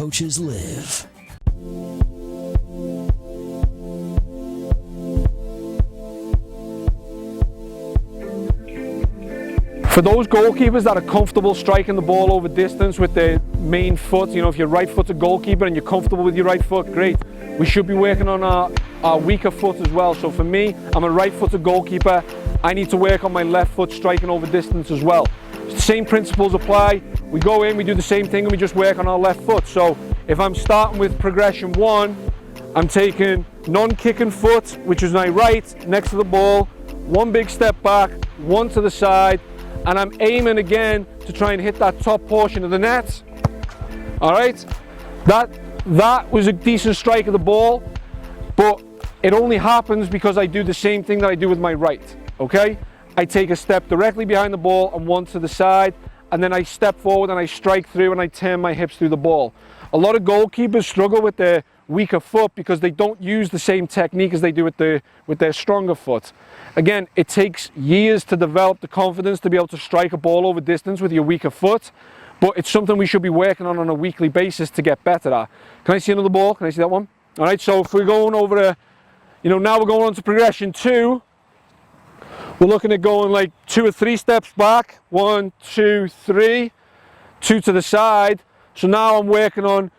coaches live. For those goalkeepers that are comfortable striking the ball over distance with their main foot, you know, if you're right footed goalkeeper and you're comfortable with your right foot, great. We should be working on our weaker foot as well. So for me, I'm a right footed goalkeeper. I need to work on my left foot striking over distance as well. Same principles apply. We go in, we do the same thing, and we just work on our left foot. So if I'm starting with progression 1, I'm taking non-kicking foot, which is my right, next to the ball, 1 big step back, 1 to the side, and I'm aiming again to try and hit that top portion of the net. All right, that was a decent strike of the ball, but it only happens because I do the same thing that I do with my right. Okay, I take a step directly behind the ball and 1 to the side, and then I step forward and I strike through and I turn my hips through the ball. A lot of goalkeepers struggle with their weaker foot because they don't use the same technique as they do with their stronger foot. Again, it takes years to develop the confidence to be able to strike a ball over distance with your weaker foot, but it's something we should be working on a weekly basis to get better at. Can I see another ball? Can I see that one? All right, so if we're going over now we're going on to progression 2. We're looking at going like 2 or 3 steps back. 1, 2, 3, 2 to the side. So now I'm working on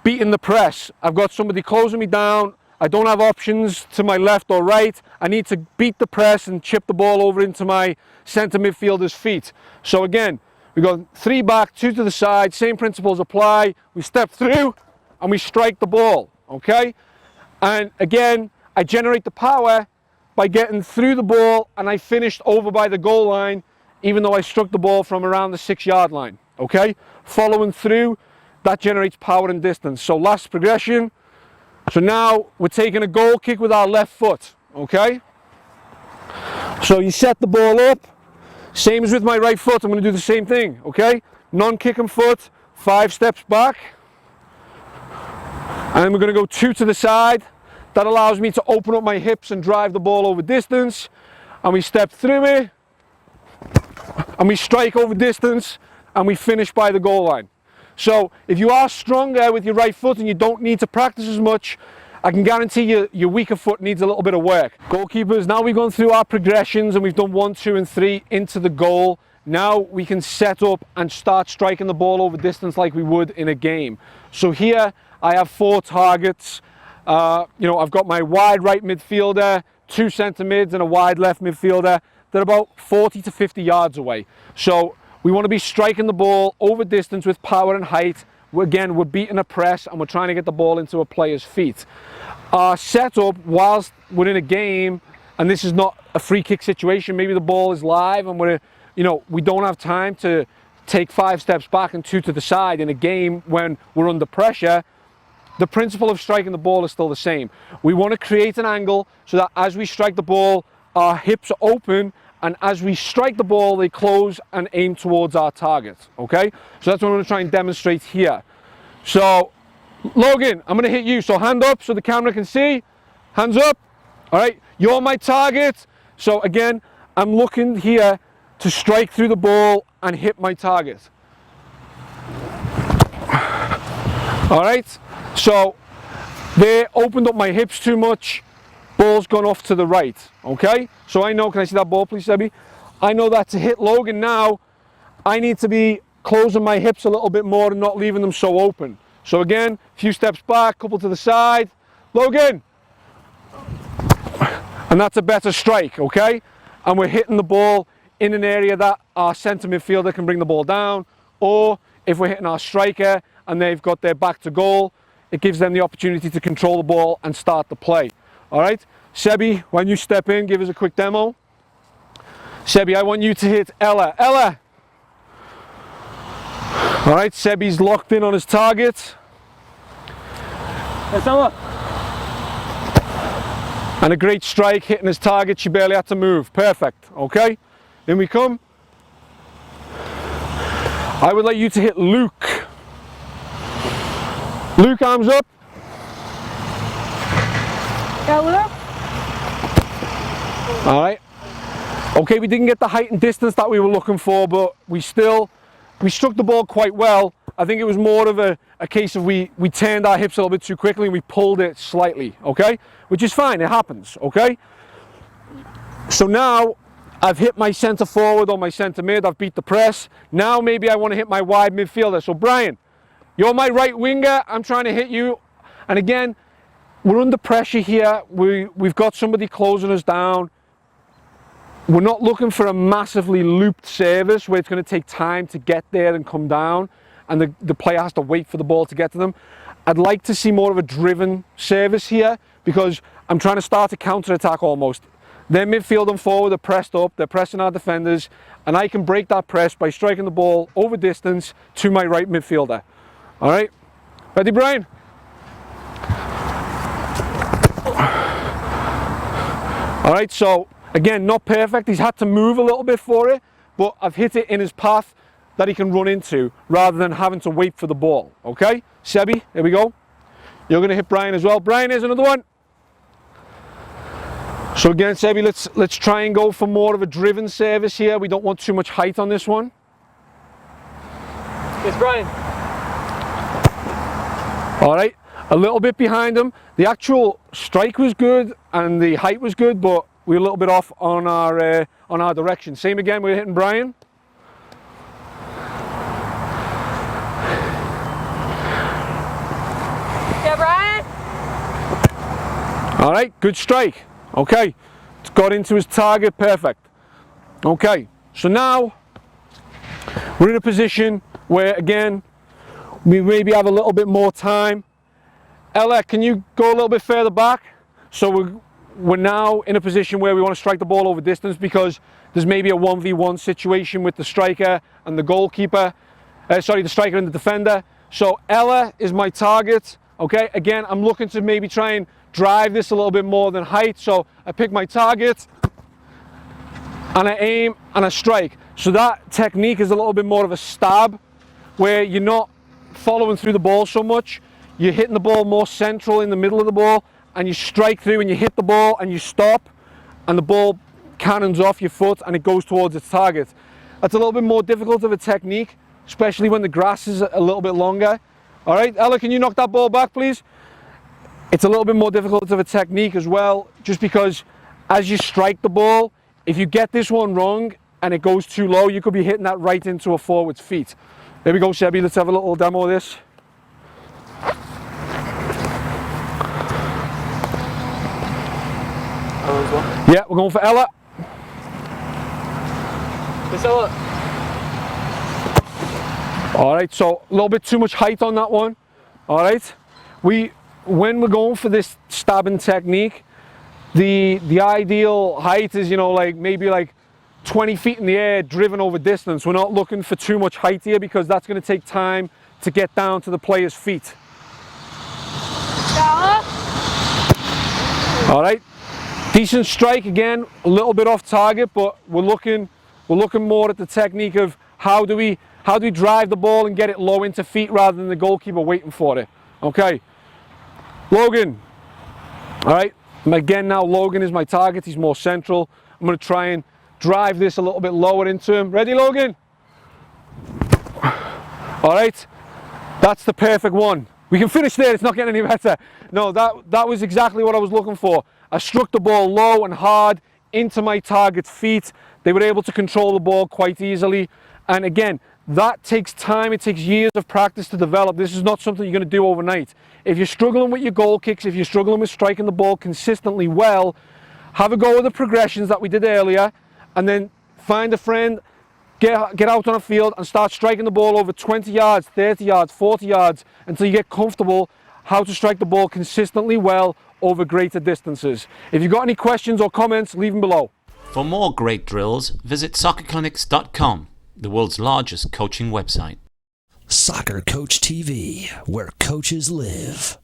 beating the press. I've got somebody closing me down. I don't have options to my left or right. I need to beat the press and chip the ball over into my centre midfielder's feet. So again, we go 3 back, 2 to the side, same principles apply. We step through and we strike the ball, okay? And again, I generate the power by getting through the ball, and I finished over by the goal line, even though I struck the ball from around the 6-yard line, okay? Following through, that generates power and distance. So last progression. So now we're taking a goal kick with our left foot, okay? So you set the ball up, same as with my right foot, I'm gonna do the same thing, okay? Non-kicking foot, 5 steps back. And we're gonna go 2 to the side. That allows me to open up my hips and drive the ball over distance. And we step through it, and we strike over distance, and we finish by the goal line. So if you are stronger with your right foot and you don't need to practice as much, I can guarantee you your weaker foot needs a little bit of work. Goalkeepers, now we've gone through our progressions and we've done 1, 2, and 3 into the goal. Now we can set up and start striking the ball over distance like we would in a game. So here I have 4 targets. I've got my wide right midfielder, 2 centre mids and a wide left midfielder. They're about 40 to 50 yards away. So we want to be striking the ball over distance with power and height. Again, we're beating a press and we're trying to get the ball into a player's feet. Our setup, whilst we're in a game, and this is not a free kick situation, maybe the ball is live and we don't have time to take 5 steps back and 2 to the side in a game when we're under pressure. The principle of striking the ball is still the same. We want to create an angle so that as we strike the ball, our hips are open, and as we strike the ball, they close and aim towards our target, okay? So that's what I'm going to try and demonstrate here. So, Logan, I'm going to hit you. So hand up so the camera can see. Hands up. All right, you're my target. So again, I'm looking here to strike through the ball and hit my target. All right, so they opened up my hips too much. Ball's gone off to the right, okay? So I know, can I see that ball please, Sebi? I know that to hit Logan now, I need to be closing my hips a little bit more and not leaving them so open. So again, a few steps back, couple to the side. Logan! And that's a better strike, okay? And we're hitting the ball in an area that our centre midfielder can bring the ball down, or if we're hitting our striker and they've got their back to goal, it gives them the opportunity to control the ball and start the play. All right, Sebi, when you step in, give us a quick demo. Sebi, I want you to hit Ella. Ella! All right, Sebi's locked in on his target. Yes, Ella. And a great strike, hitting his target, she barely had to move. Perfect, okay? In we come. I would like you to hit Luke. Luke, arms up. All right. Okay, we didn't get the height and distance that we were looking for, but we struck the ball quite well, I think it was more of a case of we turned our hips a little bit too quickly and we pulled it slightly, okay? Which is fine, it happens, okay? So now I've hit my centre forward or my centre mid, I've beat the press. Now maybe I want to hit my wide midfielder. So Brian, you're my right winger, I'm trying to hit you. And again, we're under pressure here. We've got somebody closing us down. We're not looking for a massively looped service where it's going to take time to get there and come down and the player has to wait for the ball to get to them. I'd like to see more of a driven service here because I'm trying to start a counter-attack almost. Their midfield and forward are pressed up, they're pressing our defenders, and I can break that press by striking the ball over distance to my right midfielder. All right, ready, Brian? All right, so again, not perfect. He's had to move a little bit for it, but I've hit it in his path that he can run into rather than having to wait for the ball, okay? Sebi, here we go. You're gonna hit Brian as well. Brian, here's another one. So again, Sebi, let's try and go for more of a driven service here. We don't want too much height on this one. Yes, Brian. All right, a little bit behind him. The actual strike was good and the height was good, but we're a little bit off on our direction. Same again, we're hitting Brian. Yeah, Brian. All right, good strike. Okay, it's got into his target, perfect. Okay, so now we're in a position where, again, we maybe have a little bit more time. Ella, can you go a little bit further back? So we're now in a position where we want to strike the ball over distance because there's maybe a 1v1 situation with the striker and the goalkeeper. The striker and the defender. So Ella is my target. Okay, again, I'm looking to maybe try and drive this a little bit more than height. So I pick my target and I aim and I strike. So that technique is a little bit more of a stab where you're not following through the ball so much. You're hitting the ball more central in the middle of the ball and you strike through and you hit the ball and you stop and the ball cannons off your foot and it goes towards its target. That's a little bit more difficult of a technique, especially when the grass is a little bit longer. All right, Ella, can you knock that ball back, please? It's a little bit more difficult of a technique as well, just because as you strike the ball, if you get this one wrong and it goes too low, you could be hitting that right into a forward's feet. There we go, Sebi, let's have a little demo of this. Yeah, we're going for Ella. Yes, Ella. All right, so a little bit too much height on that one. All right, when we're going for this stabbing technique, the ideal height is, you know, like maybe like 20 feet in the air, driven over distance. We're not looking for too much height here because that's going to take time to get down to the player's feet. Ella. All right, decent strike again, a little bit off target, but we're looking more at the technique of how do we drive the ball and get it low into feet rather than the goalkeeper waiting for it. Okay, Logan. All right, again now Logan is my target. He's more central. I'm going to try and drive this a little bit lower into him. Ready, Logan? All right, that's the perfect one. We can finish there, it's not getting any better. No, that was exactly what I was looking for. I struck the ball low and hard into my target's feet. They were able to control the ball quite easily. And again, that takes time, it takes years of practice to develop. This is not something you're going to do overnight. If you're struggling with your goal kicks, if you're struggling with striking the ball consistently well, have a go with the progressions that we did earlier, and then find a friend, get out on a field and start striking the ball over 20 yards, 30 yards, 40 yards, until you get comfortable how to strike the ball consistently well over greater distances. If you've got any questions or comments, leave them below. For more great drills, visit SoccerClinics.com, the world's largest coaching website. SoccerCoachTV, where coaches live.